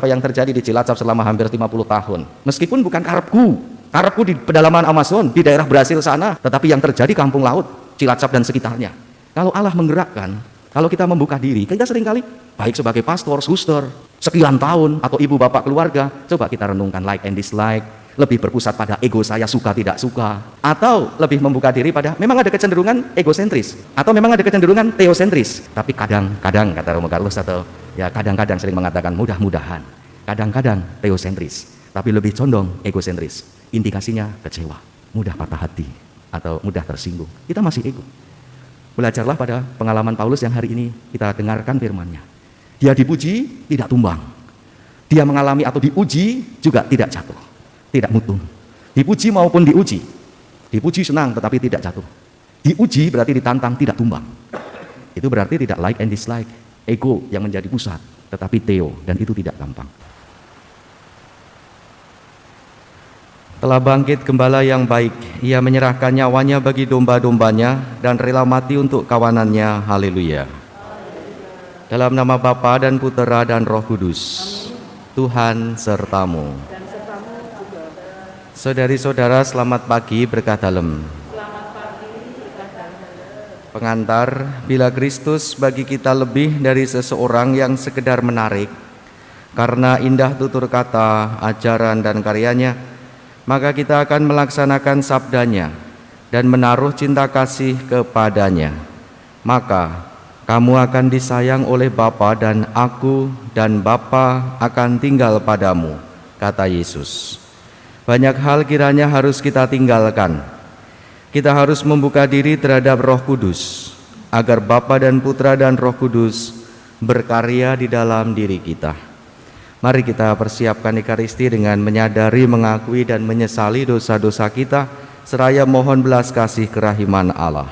Apa yang terjadi di Cilacap selama hampir 50 tahun. Meskipun bukan karepku di pedalaman Amazon, di daerah Brasil sana, tetapi yang terjadi kampung laut, Cilacap dan sekitarnya. Kalau Allah menggerakkan, kalau kita membuka diri, kita seringkali, baik sebagai pastor, suster, sekian tahun, atau ibu bapak keluarga, coba kita renungkan like and dislike, lebih berpusat pada ego saya suka tidak suka, atau lebih membuka diri pada memang ada kecenderungan egosentris, atau memang ada kecenderungan teosentris, tapi kadang-kadang kata Romo Carlos, atau ya kadang-kadang sering mengatakan mudah-mudahan, kadang-kadang teosentris, tapi lebih condong egosentris. Indikasinya kecewa, mudah patah hati, atau mudah tersinggung. Kita masih ego. Belajarlah pada pengalaman Paulus yang hari ini kita dengarkan firman-Nya. Dia dipuji, tidak tumbang. Dia mengalami atau diuji juga tidak jatuh, tidak mutung. Dipuji maupun diuji. Dipuji senang tetapi tidak jatuh. Diuji berarti ditantang, tidak tumbang. Itu berarti tidak like and dislike. Ego yang menjadi pusat, tetapi theo, dan itu tidak gampang. Telah bangkit gembala yang baik, ia menyerahkan nyawanya bagi domba-dombanya dan rela mati untuk kawanannya. Haleluya. Dalam nama Bapa dan Putera dan Roh Kudus. Tuhan sertamu. Saudari-saudara, selamat pagi berkah dalem. Pengantar, bila Kristus bagi kita lebih dari seseorang yang sekedar menarik, karena indah tutur kata, ajaran dan karyanya, maka kita akan melaksanakan sabdanya dan menaruh cinta kasih kepadanya. Maka kamu akan disayang oleh Bapa dan aku dan Bapa akan tinggal padamu, kata Yesus. Banyak hal kiranya harus kita tinggalkan. Kita harus membuka diri terhadap Roh Kudus, agar Bapa dan Putra dan Roh Kudus berkarya di dalam diri kita. Mari kita persiapkan Ekaristi dengan menyadari, mengakui dan menyesali dosa-dosa kita, seraya mohon belas kasih kerahiman Allah.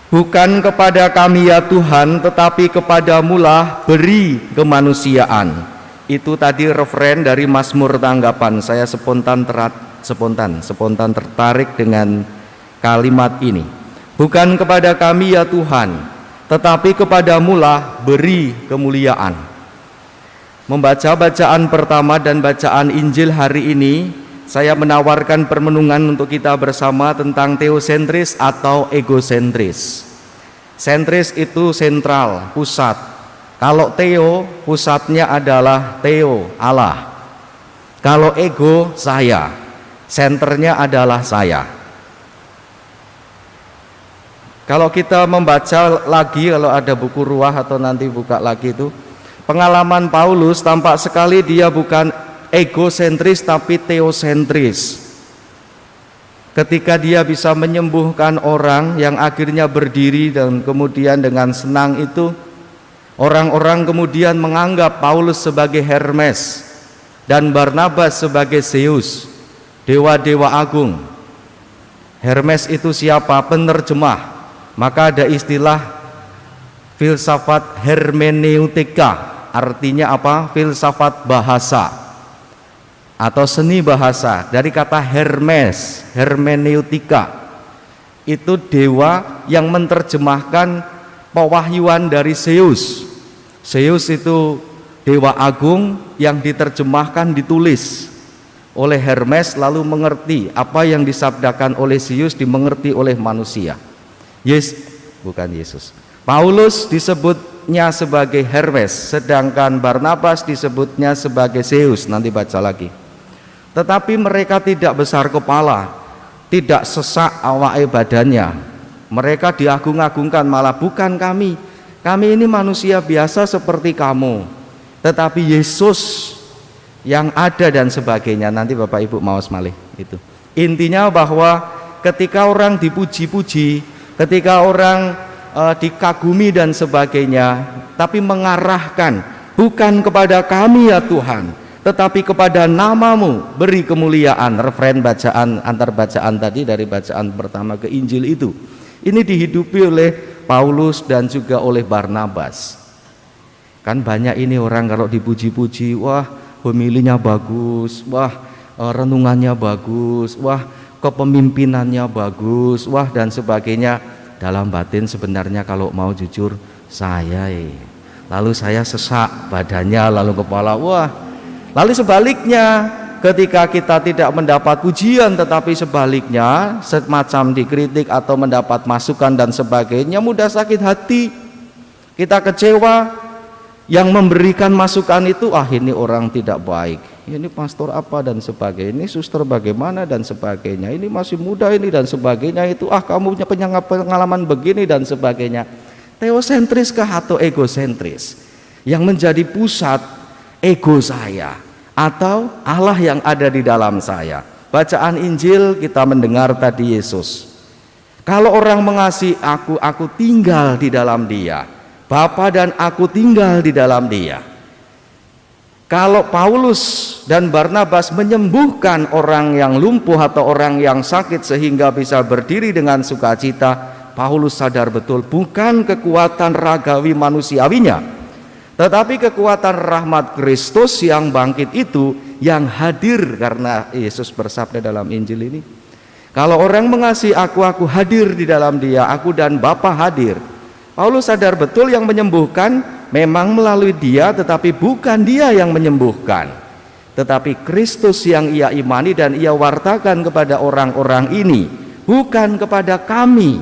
Bukan kepada kami ya Tuhan, tetapi kepadamulah beri kemanusiaan. Itu tadi referen dari Mazmur Tanggapan. Saya spontan tertarik dengan kalimat ini. Bukan kepada kami ya Tuhan, tetapi kepadamulah beri kemuliaan. Membaca bacaan pertama dan bacaan Injil hari ini, saya menawarkan permenungan untuk kita bersama tentang teosentris atau egosentris. Sentris itu sentral, pusat. Kalau theo, pusatnya adalah theo, Allah. Kalau ego, saya. Senternya adalah saya. Kalau kita membaca lagi, kalau ada buku ruah atau nanti buka lagi itu, pengalaman Paulus tampak sekali dia bukan egosentris tapi teosentris. Ketika dia bisa menyembuhkan orang yang akhirnya berdiri dan kemudian dengan senang itu, orang-orang kemudian menganggap Paulus sebagai Hermes dan Barnabas sebagai Zeus, dewa-dewa agung. Hermes itu siapa? Penerjemah. Maka ada istilah filsafat hermeneutika. Artinya apa? Filsafat bahasa atau seni bahasa. Dari kata Hermes, hermeneutika, itu dewa yang menerjemahkan pewahyuan dari Zeus. Zeus itu dewa agung yang diterjemahkan, ditulis oleh Hermes, lalu mengerti apa yang disabdakan oleh Zeus dimengerti oleh manusia. Paulus disebutnya sebagai Hermes, sedangkan Barnabas disebutnya sebagai Zeus. Nanti baca lagi. Tetapi mereka tidak besar kepala, tidak sesak awake badannya. Mereka diagung-agungkan, malah bukan kami. Kami ini manusia biasa seperti kamu. Tetapi Yesus yang ada dan sebagainya. Nanti Bapak Ibu maos malih itu. Intinya bahwa ketika orang dipuji-puji, ketika orang dikagumi dan sebagainya, tapi mengarahkan bukan kepada kami ya Tuhan, tetapi kepada namamu beri kemuliaan. Referen bacaan, antar bacaan tadi dari bacaan pertama ke Injil itu, ini dihidupi oleh Paulus dan juga oleh Barnabas. Kan banyak ini orang kalau dipuji-puji, wah homilinya bagus, wah renungannya bagus, wah kepemimpinannya bagus, wah dan sebagainya. Dalam batin sebenarnya kalau mau jujur, saya lalu saya sesak badannya, lalu kepala, wah. Lalu sebaliknya, ketika kita tidak mendapat pujian tetapi sebaliknya semacam dikritik atau mendapat masukan dan sebagainya, mudah sakit hati, kita kecewa. Yang memberikan masukan itu, ini orang tidak baik, ini pastor apa dan sebagainya, ini suster bagaimana dan sebagainya, ini masih muda ini dan sebagainya, itu kamu punya pengalaman begini dan sebagainya. Teosentris kah atau egosentris? Yang menjadi pusat ego saya atau Allah yang ada di dalam saya? Bacaan Injil kita mendengar tadi Yesus, kalau orang mengasihi aku tinggal di dalam dia, Bapa dan aku tinggal di dalam dia. Kalau Paulus dan Barnabas menyembuhkan orang yang lumpuh atau orang yang sakit sehingga bisa berdiri dengan sukacita, Paulus sadar betul bukan kekuatan ragawi manusiawinya, tetapi kekuatan rahmat Kristus yang bangkit itu yang hadir, karena Yesus bersabda dalam Injil ini, kalau orang mengasihi aku hadir di dalam dia, aku dan Bapa hadir. Paulus sadar betul yang menyembuhkan memang melalui dia, tetapi bukan dia yang menyembuhkan, tetapi Kristus yang ia imani dan ia wartakan kepada orang-orang ini, bukan kepada kami,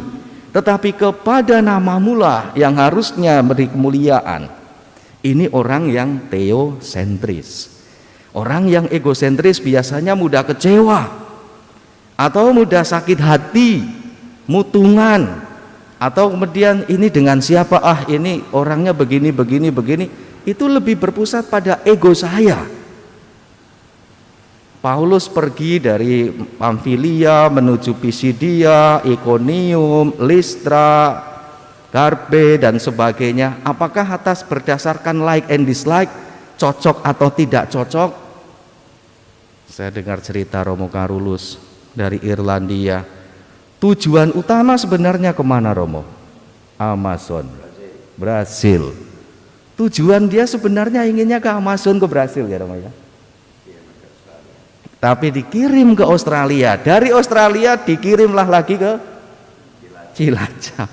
tetapi kepada namamu lah yang harusnya beri kemuliaan. Ini orang yang teosentris. Orang yang egosentris biasanya mudah kecewa atau mudah sakit hati, mutungan, atau kemudian ini dengan siapa, ini orangnya begini, itu lebih berpusat pada ego saya. Paulus pergi dari Pamfilia menuju Pisidia, Ikonium, Listra, Derbe dan sebagainya. Apakah atas berdasarkan like and dislike, cocok atau tidak cocok? Saya dengar cerita Romo Karulus dari Irlandia. Tujuan utama sebenarnya kemana Romo? Amazon, Brasil. Tujuan dia sebenarnya inginnya ke Amazon, ke Brasil ya Romo ya. Tapi dikirim ke Australia, dari Australia dikirimlah lagi ke Cilacap.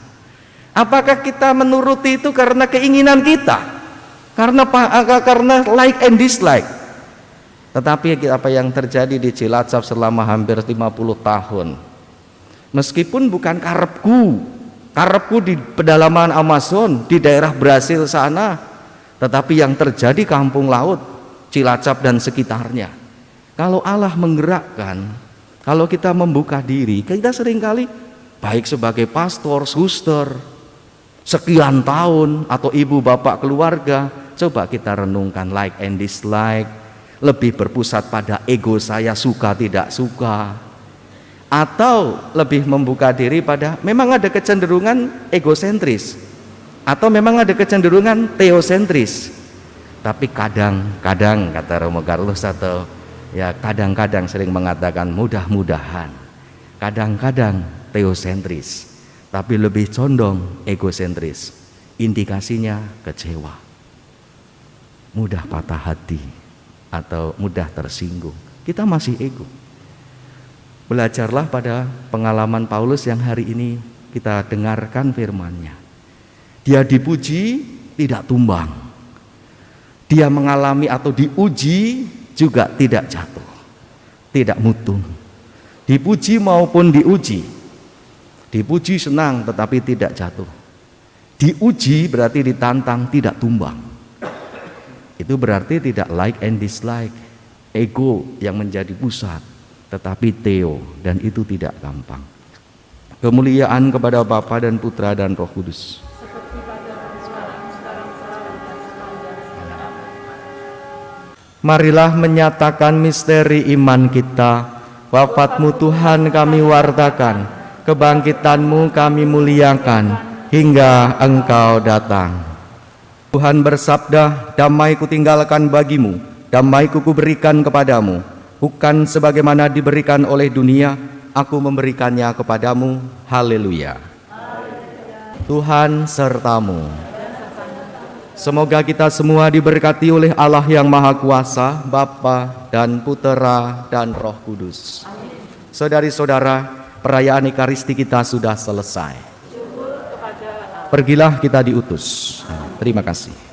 Apakah kita menuruti itu karena keinginan kita? Karena like and dislike? Tetapi apa yang terjadi di Cilacap selama hampir 50 tahun, meskipun bukan karepku di pedalaman Amazon, di daerah Brasil sana, tetapi yang terjadi kampung laut, Cilacap dan sekitarnya. Kalau Allah menggerakkan, kalau kita membuka diri, kita seringkali baik sebagai pastor, suster, sekian tahun, atau ibu bapak keluarga, coba kita renungkan like and dislike, lebih berpusat pada ego saya suka tidak suka, atau lebih membuka diri pada memang ada kecenderungan egosentris atau memang ada kecenderungan teosentris. Tapi kadang-kadang, kata Romo Carlos, atau ya kadang-kadang sering mengatakan mudah-mudahan, kadang-kadang teosentris tapi lebih condong egosentris. Indikasinya kecewa, mudah patah hati atau mudah tersinggung. Kita masih ego. Belajarlah pada pengalaman Paulus yang hari ini kita dengarkan firman-Nya. Dia dipuji tidak tumbang, dia mengalami atau diuji juga tidak jatuh, tidak mutung. Dipuji maupun diuji, dipuji senang tetapi tidak jatuh, diuji berarti ditantang tidak tumbang. Itu berarti tidak like and dislike, ego yang menjadi pusat, tetapi Theo, dan itu tidak gampang. Kemuliaan kepada Bapa dan Putra dan Roh Kudus. Marilah menyatakan misteri iman kita. Wafat-Mu Tuhan kami wartakan, kebangkitan-Mu kami muliakan hingga Engkau datang. Tuhan bersabda, damai kutinggalkan bagimu, damai kuberikan kepadamu. Bukan sebagaimana diberikan oleh dunia, aku memberikannya kepadamu. Haleluya. Tuhan sertamu. Semoga kita semua diberkati oleh Allah yang Maha Kuasa, Bapa dan Putera dan Roh Kudus. Saudari-saudara, perayaan Ekaristi kita sudah selesai. Pergilah, kita diutus. Terima kasih.